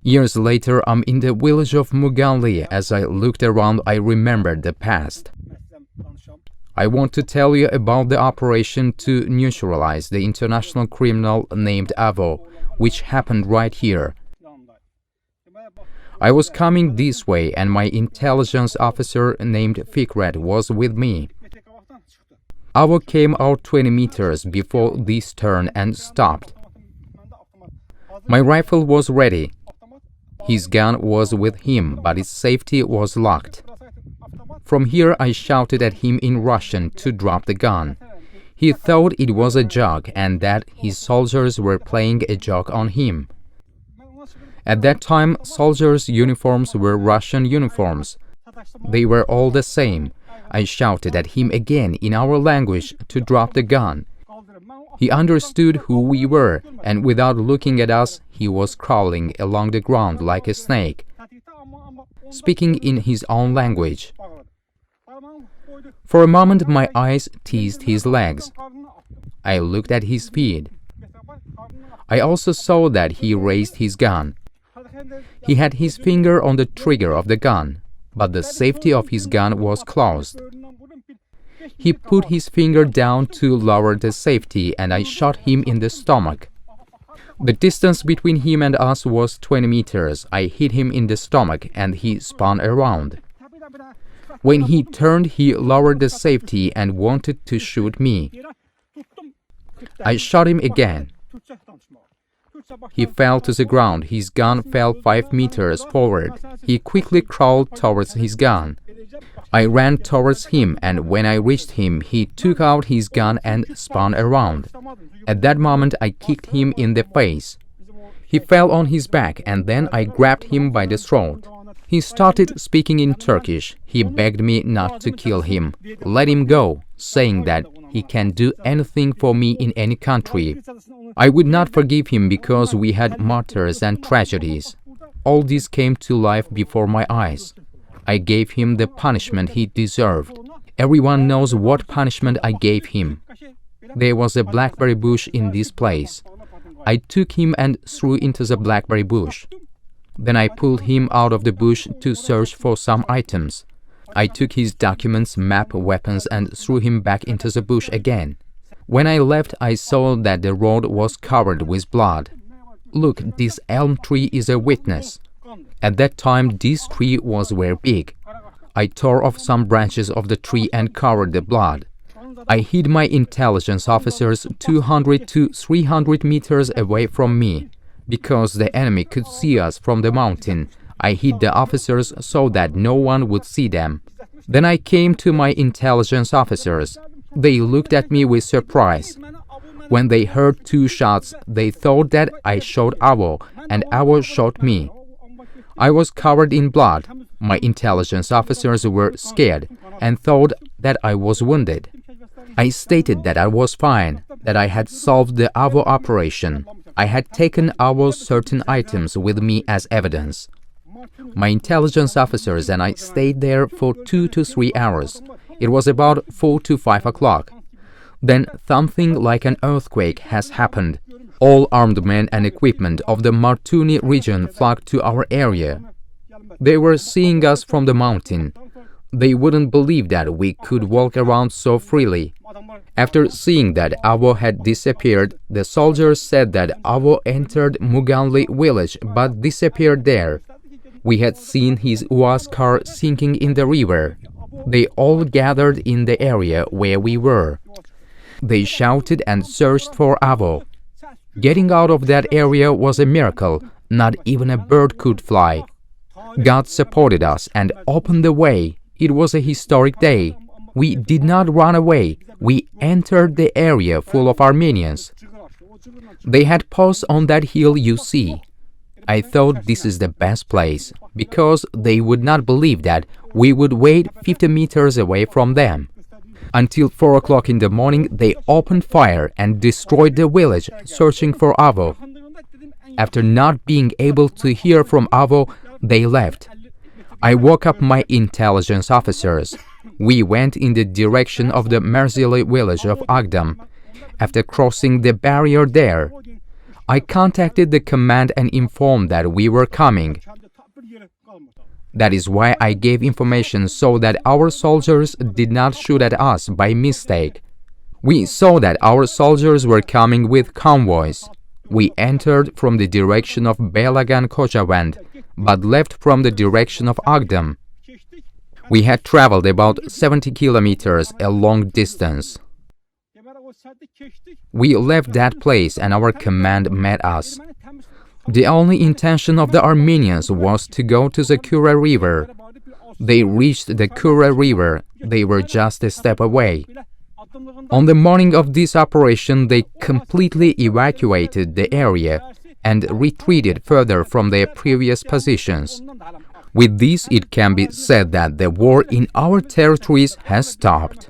Years later, I'm in the village of Muganli. As I looked around, I remembered the past. I want to tell you about the operation to neutralize the international criminal named Avo, which happened right here. I was coming this way and my intelligence officer named Fikret was with me. Avo came out 20 meters before this turn and stopped. My rifle was ready. His gun was with him, but its safety was locked. From here I shouted at him in Russian to drop the gun. He thought it was a joke and that his soldiers were playing a joke on him. At that time, soldiers' uniforms were Russian uniforms. They were all the same. I shouted at him again in our language to drop the gun. He understood who we were, and without looking at us, he was crawling along the ground like a snake, speaking in his own language. For a moment, my eyes teased his legs. I looked at his feet. I also saw that he raised his gun. He had his finger on the trigger of the gun, but the safety of his gun was closed. He put his finger down to lower the safety, and I shot him in the stomach. The distance between him and us was 20 meters. I hit him in the stomach, and he spun around. When he turned, he lowered the safety and wanted to shoot me. I shot him again. He fell to the ground. His gun fell 5 meters forward. He quickly crawled towards his gun. I ran towards him, and when I reached him, he took out his gun and spun around. At that moment, I kicked him in the face. He fell on his back, and then I grabbed him by the throat. He started speaking in Turkish. He begged me not to kill him, let him go, saying that he can do anything for me in any country. I would not forgive him because we had martyrs and tragedies. All this came to life before my eyes. I gave him the punishment he deserved. Everyone knows what punishment I gave him. There was a blackberry bush in this place. I took him and threw into the blackberry bush. Then I pulled him out of the bush to search for some items. I took his documents, map, weapons, and threw him back into the bush again. When I left, I saw that the road was covered with blood. Look, this elm tree is a witness. At that time, this tree was very big. I tore off some branches of the tree and covered the blood. I hid my intelligence officers 200 to 300 meters away from me. Because the enemy could see us from the mountain, I hid the officers so that no one would see them. Then I came to my intelligence officers. They looked at me with surprise. When they heard 2 shots, they thought that I shot Avo, and Avo shot me. I was covered in blood. My intelligence officers were scared and thought that I was wounded. I stated that I was fine, that I had solved the Avo operation. I had taken Avo's certain items with me as evidence. My intelligence officers and I stayed there for 2 to 3 hours. It was about 4 to 5 o'clock. Then something like an earthquake has happened. All armed men and equipment of the Martuni region flocked to our area. They were seeing us from the mountain. They wouldn't believe that we could walk around so freely. After seeing that Avo had disappeared, the soldiers said that Avo entered Muganli village but disappeared there. We had seen his UAZ car sinking in the river. They all gathered in the area where we were. They shouted and searched for Avo. Getting out of that area was a miracle. Not even a bird could fly. God supported us and opened the way. It was a historic day. We did not run away. We entered the area full of Armenians. They had posts on that hill you see. I thought this is the best place, because they would not believe that we would wait 50 meters away from them. Until 4 o'clock in the morning, they opened fire and destroyed the village, searching for Avo. After not being able to hear from Avo, they left. I woke up my intelligence officers. We went in the direction of the Merzili village of Agdam. After crossing the barrier there, I contacted the command and informed that we were coming. That is why I gave information so that our soldiers did not shoot at us by mistake. We saw that our soldiers were coming with convoys. We entered from the direction of Belagan Kochavand, but left from the direction of Agdam. We had traveled about 70 kilometers, a long distance. We left that place and our command met us. The only intention of the Armenians was to go to the Kura River. They reached the Kura River. They were just a step away. On the morning of this operation, they completely evacuated the area and retreated further from their previous positions. With this, it can be said that the war in our territories has stopped.